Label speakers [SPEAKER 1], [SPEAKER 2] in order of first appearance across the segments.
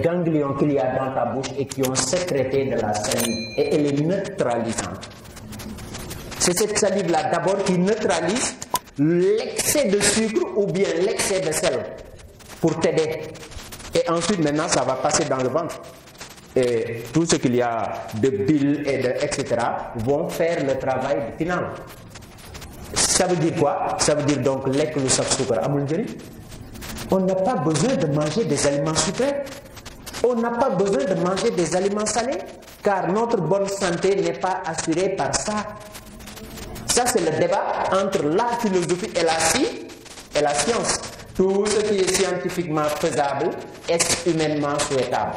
[SPEAKER 1] ganglions qu'il y a dans ta bouche et qui ont sécrété de la salive et elle est neutralisante. C'est cette salive-là d'abord qui neutralise l'excès de sucre ou bien l'excès de sel pour t'aider. Et ensuite, maintenant, ça va passer dans le ventre. Et tout ce qu'il y a de bile et de etc. vont faire le travail final. Ça veut dire quoi? Ça veut dire donc lait que le sucre. On n'a pas besoin de manger des aliments sucrés. On n'a pas besoin de manger des aliments salés, car notre bonne santé n'est pas assurée par ça. Ça, c'est le débat entre la philosophie et la science. Tout ce qui est scientifiquement faisable est humainement souhaitable.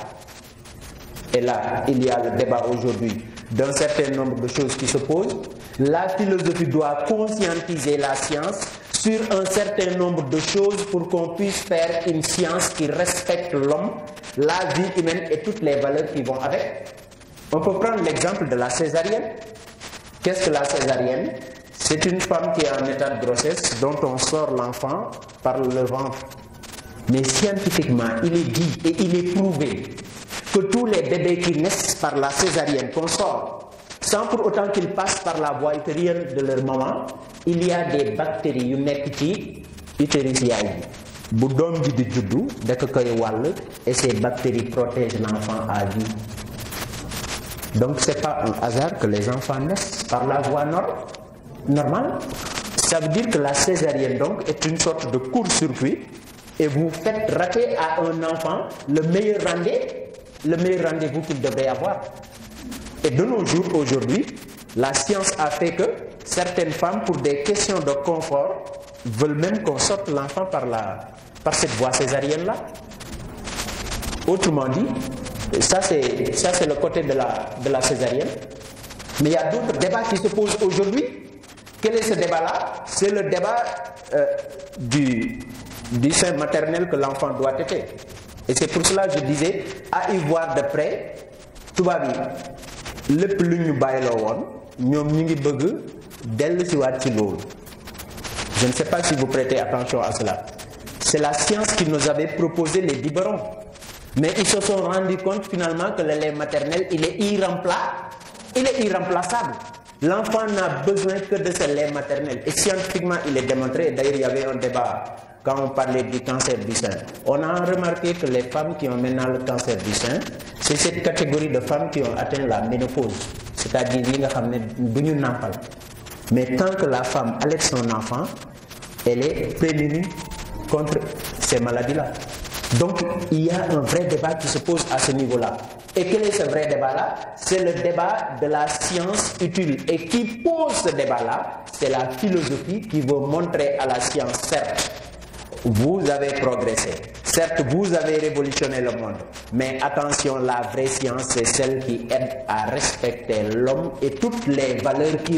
[SPEAKER 1] Et là, il y a le débat aujourd'hui d'un certain nombre de choses qui se posent. La philosophie doit conscientiser la science sur un certain nombre de choses pour qu'on puisse faire une science qui respecte l'homme, la vie humaine et toutes les valeurs qui vont avec. On peut prendre l'exemple de la césarienne. Qu'est-ce que la césarienne? C'est une femme qui est en état de grossesse dont on sort l'enfant par le ventre. Mais scientifiquement, il est dit et il est prouvé que tous les bébés qui naissent par la césarienne qu'on sort, sans pour autant qu'ils passent par la voie utérienne de leur maman, il y a des bactéries yu nekk ci utérus yaay bi bu doom ji di juddu da ko koy wàll et ces bactéries protègent l'enfant à vie. Donc c'est pas un hasard que les enfants naissent par la voie normale. Ça veut dire que la césarienne donc est une sorte de court-circuit et vous faites rater à un enfant le meilleur rendez-vous qu'il devrait avoir. Et de nos jours, aujourd'hui, la science a fait que certaines femmes, pour des questions de confort, veulent même qu'on sorte l'enfant par cette voie césarienne-là. Autrement dit, ça c'est le côté de la césarienne. Mais il y a d'autres débats qui se posent aujourd'hui. Quel est ce débat-là? C'est le débat du sein maternel que l'enfant doit téter. Et c'est pour cela que je disais, à y voir de près, tout va bien. Lépp lu ñu bàyyiloo woon ñoom ñu ngi bëgg dellu si waat ci loolu. Je ne sais pas si vous prêtez attention à cela. C'est la science qui nous avait proposé les biberons. Mais ils se sont rendus compte finalement que le lait maternel, il est irremplaçable. L'enfant n'a besoin que de ce lait maternel. Et scientifiquement, il est démontré. D'ailleurs, il y avait un débat quand on parlait du cancer du sein. On a remarqué que les femmes qui ont maintenant le cancer du sein, c'est cette catégorie de femmes qui ont atteint la ménopause. C'est-à-dire, mais tant que la femme allaite son enfant, elle est prémunie contre ces maladies-là. Donc, il y a un vrai débat qui se pose à ce niveau-là. Et quel est ce vrai débat-là? C'est le débat de la science utile. Et qui pose ce débat-là? C'est la philosophie qui veut montrer à la science, certes, vous avez progressé. Certes, vous avez révolutionné le monde. Mais attention, la vraie science, c'est celle qui aide à respecter l'homme et toutes les valeurs qui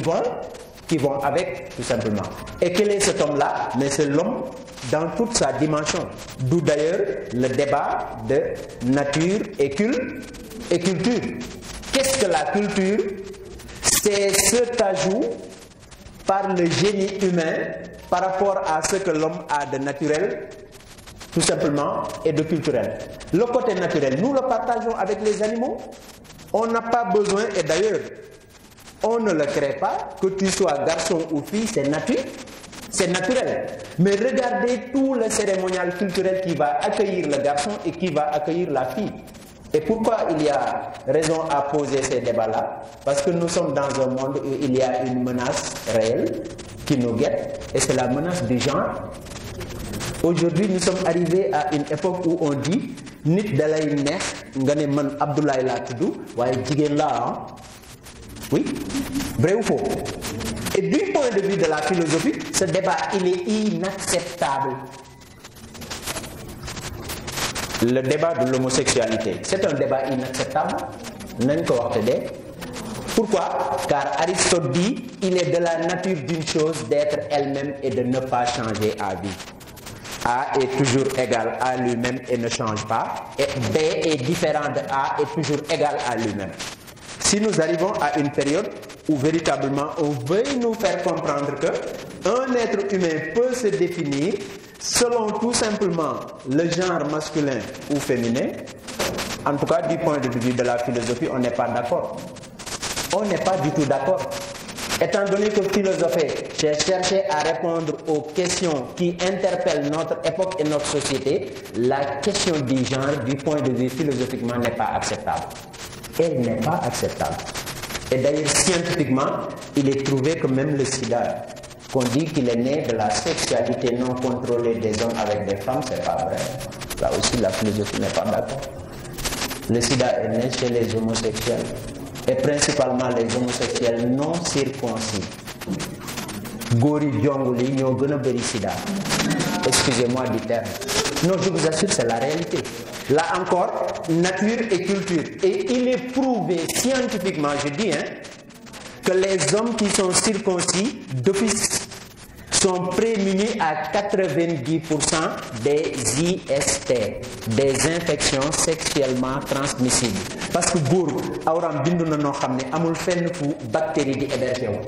[SPEAKER 1] vont avec, tout simplement. Et quel est cet homme-là? Mais c'est l'homme dans toute sa dimension. D'où d'ailleurs le débat de nature et culture. Qu'est-ce que la culture? C'est cet ajout par le génie humain par rapport à ce que l'homme a de naturel, tout simplement, et de culturel. Le côté naturel, nous le partageons avec les animaux. On n'a pas besoin, et d'ailleurs, on ne le crée pas, que tu sois garçon ou fille, c'est naturel. Mais regardez tout le cérémonial culturel qui va accueillir le garçon et qui va accueillir la fille. Et pourquoi il y a raison à poser ces débats-là? Parce que nous sommes dans un monde où il y a une menace réelle qui nous guette, et c'est la menace du genre. Aujourd'hui, nous sommes arrivés à une époque où on dit nit dalay neex nga ne man Abdoulaye laa tudd waaye jigéen laa. Oui, vrai ou faux? Et du point de vue de la philosophie, ce débat, il est inacceptable. Le débat de l'homosexualité, c'est un débat inacceptable. Pourquoi? Car Aristote dit, il est de la nature d'une chose d'être elle-même et de ne pas changer à vie. A est toujours égal à lui-même et ne change pas. Et B est différent de A et toujours égal à lui-même. Si nous arrivons à une période où véritablement on veut nous faire comprendre qu'un être humain peut se définir selon tout simplement le genre masculin ou féminin, En tout cas, du point de vue de la philosophie, on n'est pas d'accord. On n'est pas du tout d'accord. Étant donné que philosopher, j'ai cherché à répondre aux questions qui interpellent notre époque et notre société, la question du genre, du point de vue philosophiquement, n'est pas acceptable. Elle n'est pas acceptable. Et d'ailleurs, scientifiquement, il est prouvé que même le sida, qu'on dit qu'il est né de la sexualité non contrôlée des hommes avec des femmes, c'est pas vrai. Là aussi, la philosophie n'est pas d'accord. Le sida est né chez les homosexuels, et principalement les homosexuels non circoncis. Gori Djongoli ñoo gëna bëri sida. Excusez-moi du terme. Non, je vous assure, c'est la réalité. Là encore, nature et culture. Et il est prouvé scientifiquement, je dis, que les hommes qui sont circoncis d'office sont prémunis à 90% des IST, des infections sexuellement transmissibles. Parce que góor awram bindu na noo xam ne amul fenn fu bactéries di héberger wu.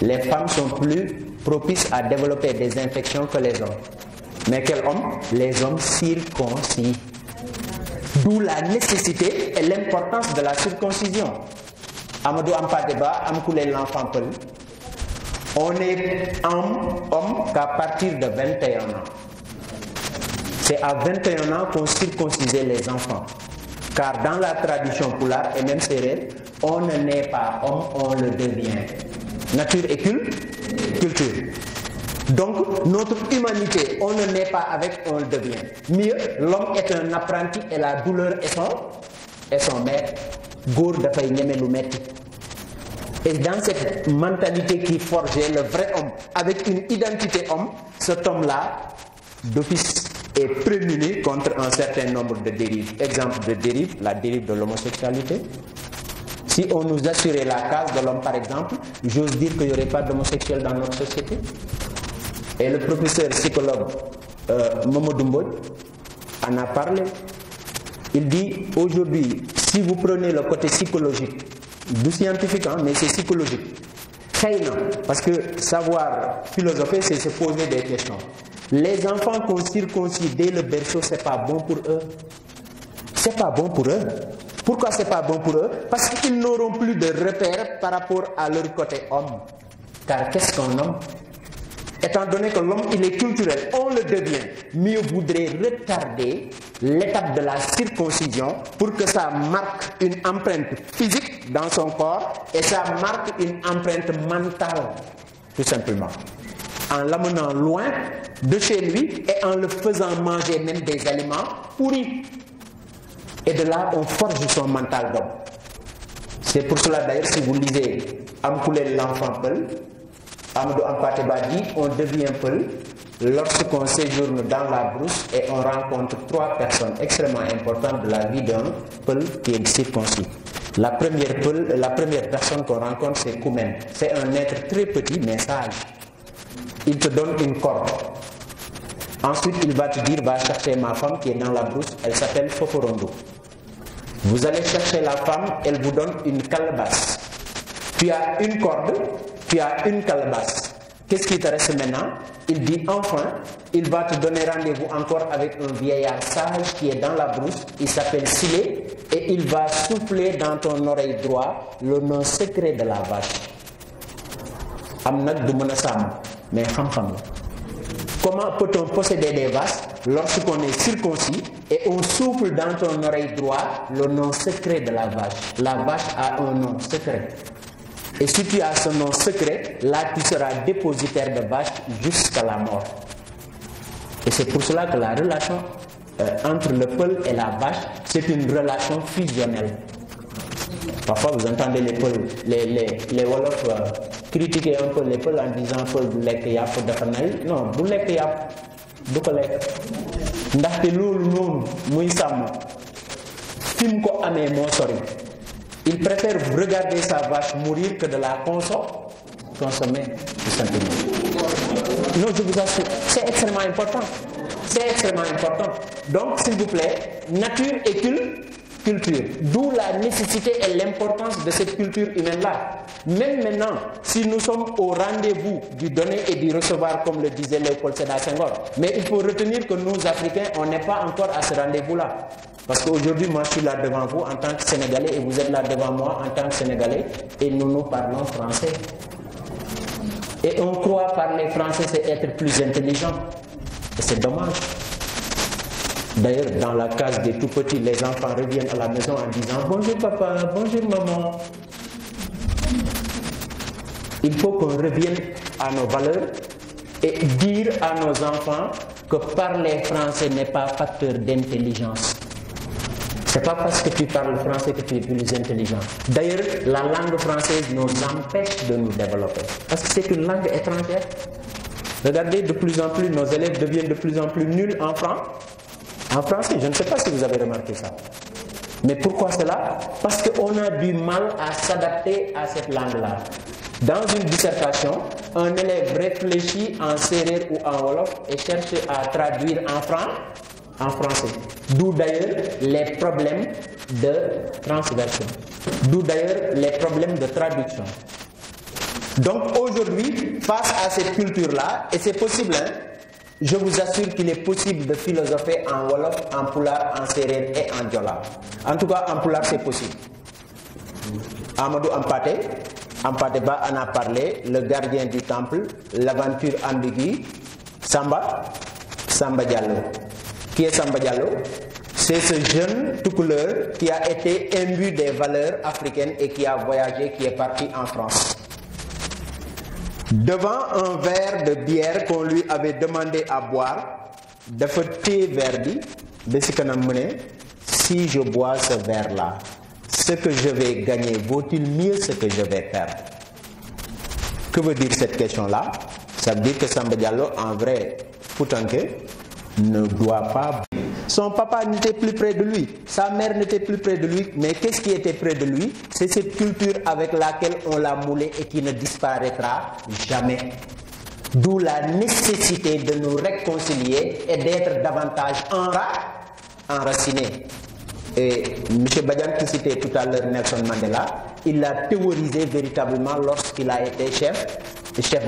[SPEAKER 1] Les femmes sont plus propices à développer des infections que les hommes. Mais quels hommes? Les hommes circoncis. D'où la nécessité et l'importance de la circoncision. Amadou Ampadeba, Amkoulé l'enfant Peul. On est homme qu'à partir de 21 ans. C'est à 21 ans qu'on circoncisait les enfants. Car dans la tradition poulard et même sérère, on ne naît pas homme, on le devient. Nature et culture. Donc, notre humanité, on ne naît pas avec, on le devient. Mieux, l'homme est un apprenti et la douleur est son maître. Góor dafay ñeme lu metti. Et dans cette mentalité qui forgeait le vrai homme, avec une identité homme, cet homme-là, d'office, est prémuné contre un certain nombre de dérives. Exemple de dérive, la dérive de l'homosexualité. Si on nous assurait la case de l'homme, par exemple, j'ose dire qu'il n'y aurait pas d'homosexuels dans notre société. Et le professeur psychologue Mamadou Mbodj en a parlé. Il dit, aujourd'hui, si vous prenez le côté psychologique, du scientifique, mais c'est psychologique. Parce que savoir philosopher, c'est se poser des questions. Les enfants qu'on circoncis dès le berceau, c'est pas bon pour eux. C'est pas bon pour eux. Pourquoi c'est pas bon pour eux? Parce qu'ils n'auront plus de repères par rapport à leur côté homme. Car qu'est-ce qu'un homme? Étant donné que l'homme, il est culturel, on le devient. Mieux vaudrait retarder l'étape de la circoncision pour que ça marque une empreinte physique dans son corps et ça marque une empreinte mentale, tout simplement. En l'amenant loin de chez lui et en le faisant manger même des aliments pourris. Et de là, on forge son mental d'homme. C'est pour cela d'ailleurs, si vous lisez Amkoulé l'enfant Peul, Amadou Ampateba dit, on devient Peul lorsqu'on séjourne dans la brousse et on rencontre trois personnes extrêmement importantes de la vie d'un Peul qui est circoncis. La première personne qu'on rencontre, c'est Koumen. C'est un être très petit mais sage. Il te donne une corde. Ensuite, il va te dire, va chercher ma femme qui est dans la brousse, elle s'appelle Foforondo. Vous allez chercher la femme, elle vous donne une calebasse. Tu as une corde, tu as une calebasse. Qu'est-ce qui te reste maintenant? Il dit enfin, il va te donner rendez-vous encore avec un vieillard sage qui est dans la brousse, il s'appelle Silé, et il va souffler dans ton oreille droite le nom secret de la vache. Amnak du Monasam, mais xam-xam. Comment peut-on posséder des vaches lorsqu'on est circoncis et on souffle dans ton oreille droite le nom secret de la vache? La vache a un nom secret. Et si tu as ce nom secret, là tu seras dépositaire de vache jusqu'à la mort. Et c'est pour cela que la relation entre le peul et la vache, c'est une relation fusionnelle. Parfois vous entendez les Wolofs critiquer un peu les peuls en disant que du lekk yàpp dafa nay. Non, du lekk yàpp du ko lekk ndaxte loolu noonu muy sàmm fi mu ko amee moo sori. Il préfère regarder sa vache mourir que de la consommer, tout simplement. Non, je vous assure, c'est extrêmement important. C'est extrêmement important. Donc, s'il vous plaît, nature et culture. D'où la nécessité et l'importance de cette culture humaine-là. Même maintenant, si nous sommes au rendez-vous du donner et du recevoir, comme le disait Léopold Sédar Senghor, mais il faut retenir que nous, Africains, on n'est pas encore à ce rendez-vous-là. Parce qu'aujourd'hui, moi, je suis là devant vous en tant que Sénégalais et vous êtes là devant moi en tant que Sénégalais et nous parlons français. Et on croit parler français, c'est être plus intelligent. Et c'est dommage. D'ailleurs, dans la case des tout petits, les enfants reviennent à la maison en disant « Bonjour papa, bonjour maman ». Il faut qu'on revienne à nos valeurs et dire à nos enfants que parler français n'est pas facteur d'intelligence. Ce n'est pas parce que tu parles français que tu es plus intelligent. D'ailleurs, la langue française nous empêche de nous développer. Parce que c'est une langue étrangère. Regardez, de plus en plus, nos élèves deviennent de plus en plus nuls en français. Je ne sais pas si vous avez remarqué ça. Mais pourquoi cela? Parce qu'on a du mal à s'adapter à cette langue-là. Dans une dissertation, un élève réfléchit en sérère ou en wolof et cherche à traduire en français. D'où d'ailleurs les problèmes de transversion. D'où d'ailleurs les problèmes de traduction. Donc aujourd'hui, face à cette culture-là, et c'est possible, hein, je vous assure qu'il est possible de philosopher en wolof, en pulaar, en sérère et en diola. En tout cas, en pulaar, c'est possible. Amadou Hampâté Bâ en a parlé, le gardien du temple, l'aventure ambiguë, Samba Diallo. Qui est Samba Diallo? C'est ce jeune tout couleur qui a été imbu des valeurs africaines et qui a voyagé, qui est parti en France. Devant un verre de bière qu'on lui avait demandé à boire, dafa téye verre bi ba si kanam mu ne, si je bois ce verre-là, ce que je vais gagner vaut-il mieux ce que je vais perdre? Que veut dire cette question-là? Ça veut dire que Samba Diallo, en vrai Foutanké, ne doit pas. Son papa n'était plus près de lui, sa mère n'était plus près de lui, mais qu'est-ce qui était près de lui? C'est cette culture avec laquelle on l'a moulé et qui ne disparaîtra jamais. D'où la nécessité de nous réconcilier et d'être davantage enracinés. Et M. Badiane qui citait tout à l'heure Nelson Mandela, il l'a théorisé véritablement lorsqu'il a été chef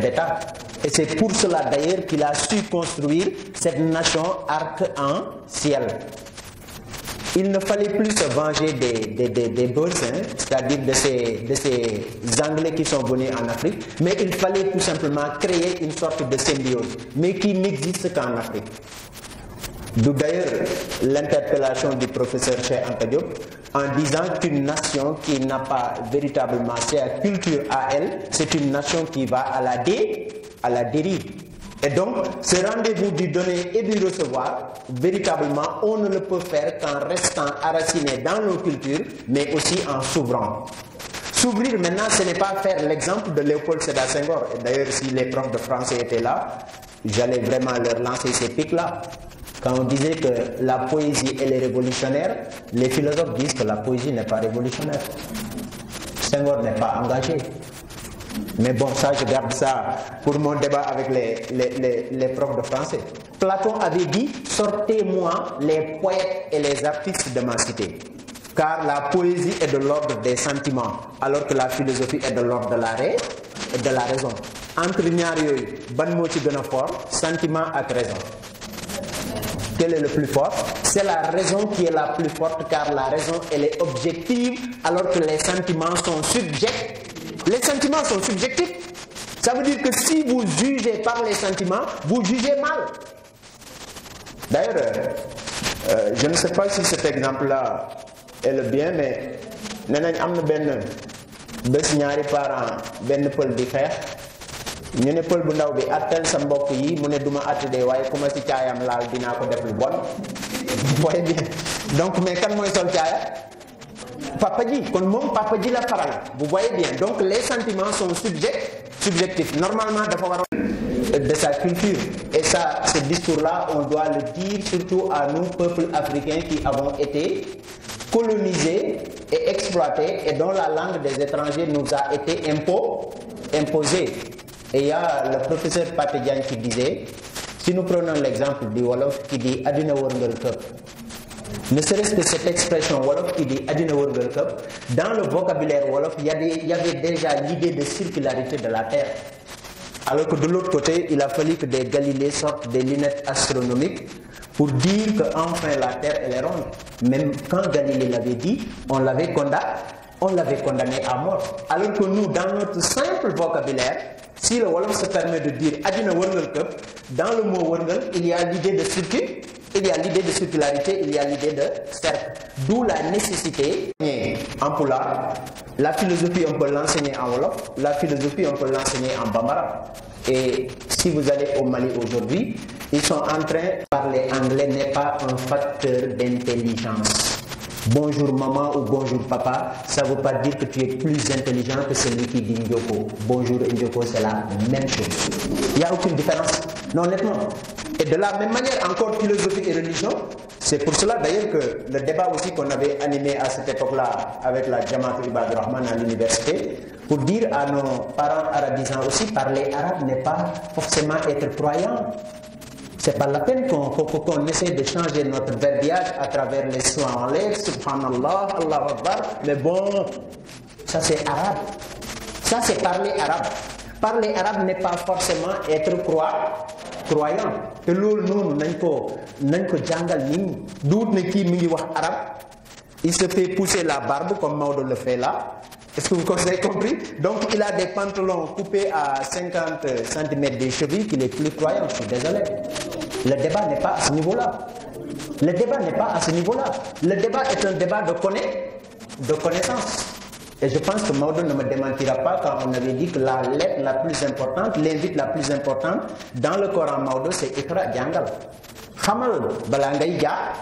[SPEAKER 1] d'État. Et c'est pour cela d'ailleurs qu'il a su construire cette nation arc-en-ciel. Il ne fallait plus se venger des Boers, c'est-à-dire de ces Anglais qui sont venus en Afrique, mais il fallait tout simplement créer une sorte de symbiose, mais qui n'existe qu'en Afrique. D'où d'ailleurs l'interpellation du professeur Cheikh Anta Diop en disant qu'une nation qui n'a pas véritablement sa culture à elle, c'est une nation qui va à la dérive. Et donc, ce rendez-vous du donner et du recevoir, véritablement, on ne le peut faire qu'en restant enraciné dans nos cultures, mais aussi en s'ouvrant. S'ouvrir maintenant, ce n'est pas faire l'exemple de Léopold Sédar Senghor. D'ailleurs, si les profs de français étaient là, j'allais vraiment leur lancer ces pics-là. Quand on disait que la poésie elle est révolutionnaire, les philosophes disent que la poésie n'est pas révolutionnaire. Senghor n'est pas engagé. Mais bon, ça, je garde ça pour mon débat avec les profs de français. Platon avait dit « Sortez-moi les poètes et les artistes de ma cité. » Car la poésie est de l'ordre des sentiments, alors que la philosophie est de l'ordre de la raison. Entre ñaar yooyu, ban moo ci gën a fort, sentiment ak raison. Quel est le plus fort? C'est la raison qui est la plus forte, car la raison, elle est objective, alors que les sentiments sont subjectifs. Les sentiments sont subjectifs. Ça veut dire que si vous jugez par les sentiments, vous jugez mal. D'ailleurs, je ne sais pas si cet exemple-là est le bien, mais nee nañ am na benn bés ñaari parents benn pël di xeex ñu ne pël bu ndaw bi attel sa mbokk yi mu ne duma att de waaye ku ma si caayam laal dinaa ko def lu bon. Voyez bien. Donc mais kan mooy sol caaya? Papa ji. Kon moom papa ji la faral. Vous voyez bien. Donc les sentiments sont subjectifs. Normalement dafa war de sa culture. Et ça, ce discours-là, on doit le dire surtout à nous, peuples africains qui avons été colonisés et exploités et dont la langue des étrangers nous a été imposée. Et il y a le professeur Pathé Diagne qui disait, si nous prenons l'exemple du Wolof qui dit Adina Wërngal Këpp, Ne serait-ce que cette expression Wolof qui dit Adina World Cup, dans le vocabulaire Wolof, il y avait déjà l'idée de circularité de la Terre. Alors que de l'autre côté, il a fallu que des Galilées sortent des lunettes astronomiques pour dire qu'enfin la Terre elle est ronde. Même quand Galilée l'avait dit, on l'avait condamné à mort. Alors que nous, dans notre simple vocabulaire, si le Wolof se permet de dire Adina World Cup, dans le mot World, il y a l'idée de circuit, il y a l'idée de circularité, il y a l'idée de cercle. D'où la nécessité, en Pulaar, la philosophie on peut l'enseigner en Wolof, la philosophie on peut l'enseigner en Bambara. Et si vous allez au Mali aujourd'hui, ils sont en train de parler anglais n'est pas un facteur d'intelligence. Bonjour maman ou bonjour papa, ça ne veut pas dire que tu es plus intelligent que celui qui dit Ndjoko. Bonjour Ndjoko, c'est la même chose. Il n'y a aucune différence. Non, honnêtement. Et de la même manière, encore philosophie et religion, c'est pour cela d'ailleurs que le débat aussi qu'on avait animé à cette époque-là avec la Jamaat Ibad Rahman à l'université, pour dire à nos parents arabisants aussi, parler arabe n'est pas forcément être croyant. C'est pas la peine qu'on essaie de changer notre verbiage à travers les soins en l'air, subhanallah, Allah Akbar, mais bon, ça c'est arabe. Ça c'est parler arabe. Parler arabe n'est pas forcément être croyant. Et nous, n'avons jangal ni doute ne qui mingi wax arabe, il se fait pousser la barbe comme Maodo le fait là. Est-ce que vous avez compris? Donc il a des pantalons coupés à 50 cm des chevilles qu'il est plus croyant, je suis désolé. Le débat n'est pas à ce niveau-là. Le débat n'est pas à ce niveau-là. Le débat est un débat de connaissance. Et je pense que Maodo ne me démentira pas quand on avait dit que la lettre la plus importante, l'invite la plus importante dans le Coran Maodo, c'est Iqra Djangal. Khamal Balangaya,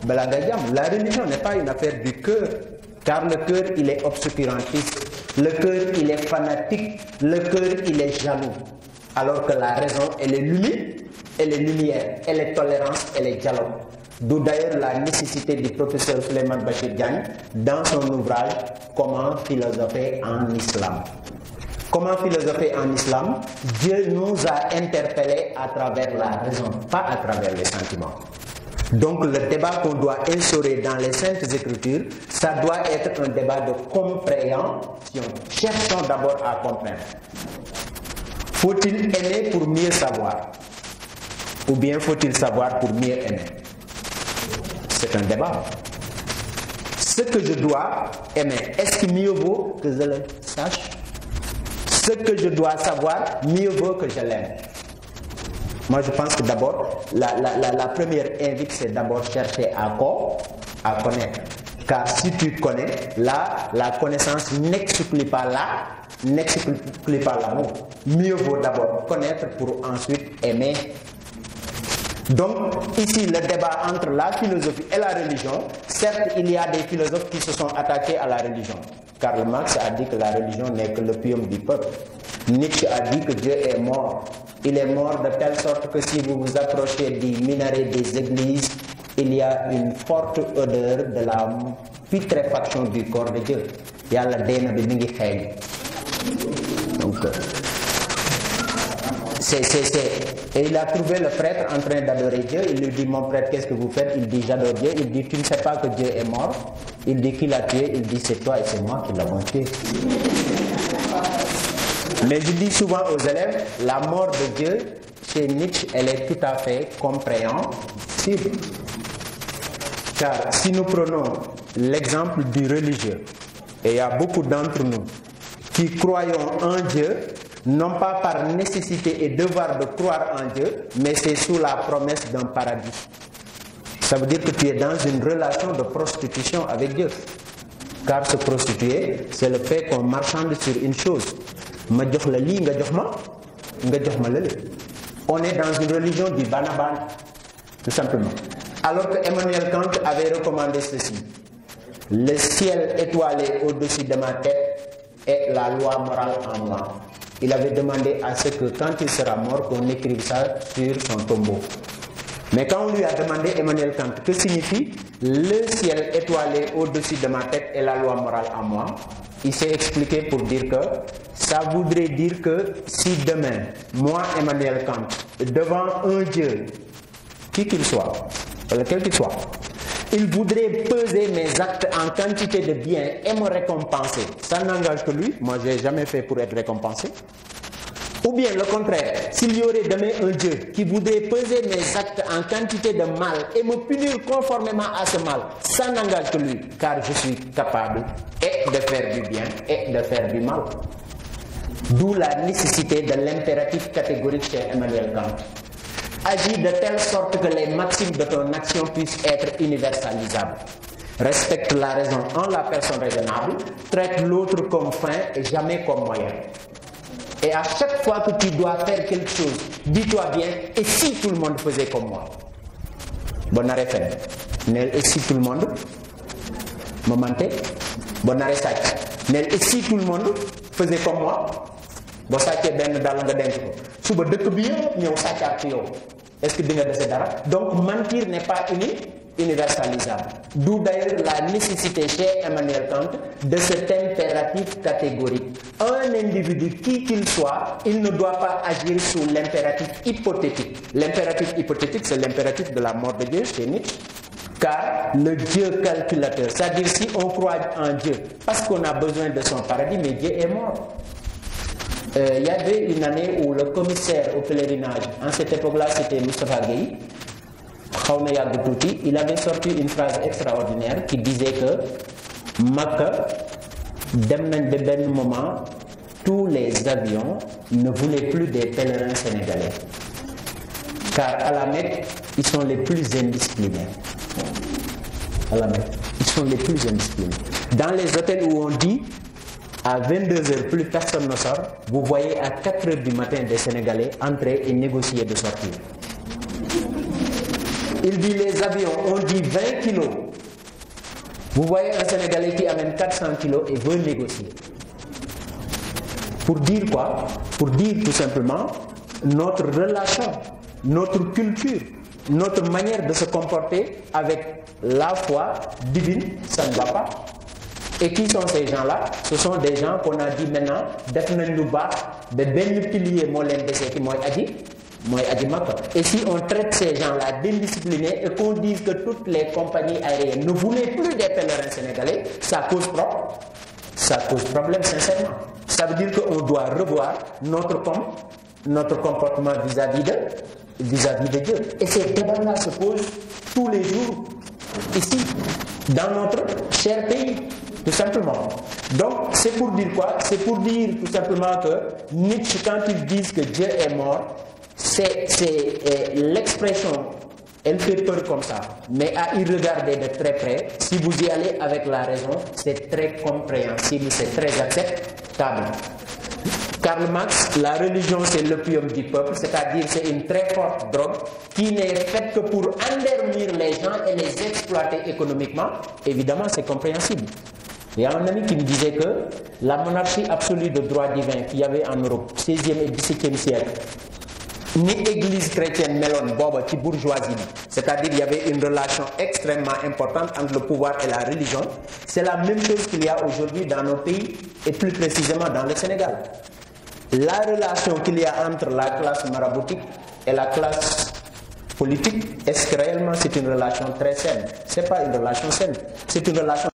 [SPEAKER 1] la religion n'est pas une affaire du cœur. Car le cœur, il est obscurantiste. Le cœur, il est fanatique. Le cœur, il est jaloux. Alors que la raison, elle est lumière, elle est tolérance, elle est dialogue. D'où d'ailleurs la nécessité du professeur Souleymane Bachir Diagne dans son ouvrage Comment philosopher en islam. Comment philosopher en islam? Dieu nous a interpellés à travers la raison, pas à travers les sentiments. Donc le débat qu'on doit instaurer dans les Saintes Écritures, ça doit être un débat de compréhension. Cherchons d'abord à comprendre. Faut-il aimer pour mieux savoir? Ou bien faut-il savoir pour mieux aimer? C'est un débat. Ce que je dois aimer, est-ce que mieux vaut que je le sache? Ce que je dois savoir, mieux vaut que je l'aime. Moi, je pense que d'abord, la première invite, c'est d'abord chercher à connaître. Car si tu connais, là, la connaissance n'exclut pas l'amour. Mieux vaut d'abord connaître pour ensuite aimer. Donc, ici, le débat entre la philosophie et la religion, certes, il y a des philosophes qui se sont attaqués à la religion. Karl Marx a dit que la religion n'est que l'opium du peuple. Nietzsche a dit que Dieu est mort. Il est mort de telle sorte que si vous vous approchez du minaret des églises, il y a une forte odeur de la putréfaction du corps de Dieu. Il y a la déna de Mingi Khayli. Donc, et il a trouvé le prêtre en train d'adorer Dieu. Il lui dit, mon prêtre, qu'est-ce que vous faites? Il dit, j'adore Dieu. Il dit, tu ne sais pas que Dieu est mort? Il dit, qui l'a tué? Il dit, c'est toi et c'est moi qui l'avons tué. Mais je dis souvent aux élèves, la mort de Dieu, chez Nietzsche, elle est tout à fait compréhensible. Car si nous prenons l'exemple du religieux, et il y a beaucoup d'entre nous qui croyons en Dieu, non pas par nécessité et devoir de croire en Dieu, mais c'est sous la promesse d'un paradis. Ça veut dire que tu es dans une relation de prostitution avec Dieu. Car se prostituer, c'est le fait qu'on marchande sur une chose. On est dans une religion du banaban, tout simplement. Alors que Emmanuel Kant avait recommandé ceci. Le ciel étoilé au-dessus de ma tête est la loi morale en moi. Il avait demandé à ce que quand il sera mort, qu'on écrive ça sur son tombeau. Mais quand on lui a demandé, Emmanuel Kant, que signifie le ciel étoilé au-dessus de ma tête est la loi morale en moi, il s'est expliqué pour dire que ça voudrait dire que si demain, moi, Emmanuel Kant, devant un Dieu, qui qu'il soit, quel qu'il soit, il voudrait peser mes actes en quantité de biens et me récompenser. Ça n'engage que lui. Moi, je n'ai jamais fait pour être récompensé. Ou bien le contraire, s'il y aurait demain un Dieu qui voudrait peser mes actes en quantité de mal et me punir conformément à ce mal, ça n'engage que lui, car je suis capable et de faire du bien et de faire du mal. D'où la nécessité de l'impératif catégorique chez Emmanuel Kant. Agis de telle sorte que les maximes de ton action puissent être universalisables. Respecte la raison en la personne raisonnable, traite l'autre comme fin et jamais comme moyen. Et à chaque fois que tu dois faire quelque chose, dis-toi bien, et si tout le monde faisait comme moi? Bon arrêt fait. Et si tout le monde momenté? Bon arrêt ça. Et si tout le monde faisait comme moi? Bon ça qui est bien dans le denko. Suba dëkk bi yëpp ñëw sàccaat ci yow. Est-ce que di nga dese dara? Donc mentir n'est pas universalisable. D'où d'ailleurs la nécessité chez Emmanuel Kant de cet impératif catégorique. Un individu, qui qu'il soit, il ne doit pas agir sous l'impératif hypothétique. L'impératif hypothétique, c'est l'impératif de la mort de Dieu chez Nietzsche. Car le Dieu calculateur, c'est-à-dire si on croit en Dieu, parce qu'on a besoin de son paradis, mais Dieu est mort. Il y avait une année où le commissaire au pèlerinage, en cette époque-là, c'était Moustapha Gueye, il avait sorti une phrase extraordinaire qui disait que Makka, d'un moment, tous les avions ne voulaient plus des pèlerins sénégalais. Car à la Mecque, ils sont les plus indisciplinés. À la Mecque, ils sont les plus indisciplinés. Dans les hôtels où on dit à 22h, plus personne ne sort, vous voyez à 4h du matin des Sénégalais entrer et négocier de sortir. Il dit les avions, on dit 20 kilos. Vous voyez un Sénégalais qui amène 400 kilos et veut négocier. Pour dire quoi? Pour dire tout simplement notre relation, notre culture, notre manière de se comporter avec la foi divine, ça ne va pas. Et qui sont ces gens-là? Ce sont des gens qu'on a dit maintenant, et si on traite ces gens-là d'indisciplinés et qu'on dise que toutes les compagnies aériennes ne voulaient plus des pèlerins sénégalais, ça cause problème sincèrement. Ça veut dire qu'on doit revoir notre comportement vis-à-vis de Dieu. Et ces débats-là se posent tous les jours ici, dans notre cher pays. Tout simplement. Donc, c'est pour dire quoi? C'est pour dire tout simplement que Nietzsche, quand ils disent que Dieu est mort, c'est l'expression, elle fait peur comme ça. Mais à y regarder de très près, si vous y allez avec la raison, c'est très compréhensible, c'est très acceptable. Karl Marx, la religion c'est l'opium du peuple, c'est-à-dire c'est une très forte drogue qui n'est faite que pour endormir les gens et les exploiter économiquement. Évidemment, c'est compréhensible. Il y a un ami qui me disait que la monarchie absolue de droit divin qu'il y avait en Europe, 16e et 17e siècle, ni église chrétienne melon boba qui bourgeoisie, c'est-à-dire il y avait une relation extrêmement importante entre le pouvoir et la religion. C'est la même chose qu'il y a aujourd'hui dans nos pays et plus précisément dans le Sénégal. La relation qu'il y a entre la classe maraboutique et la classe politique, est-ce que réellement c'est une relation très saine? Ce n'est pas une relation saine, c'est une relation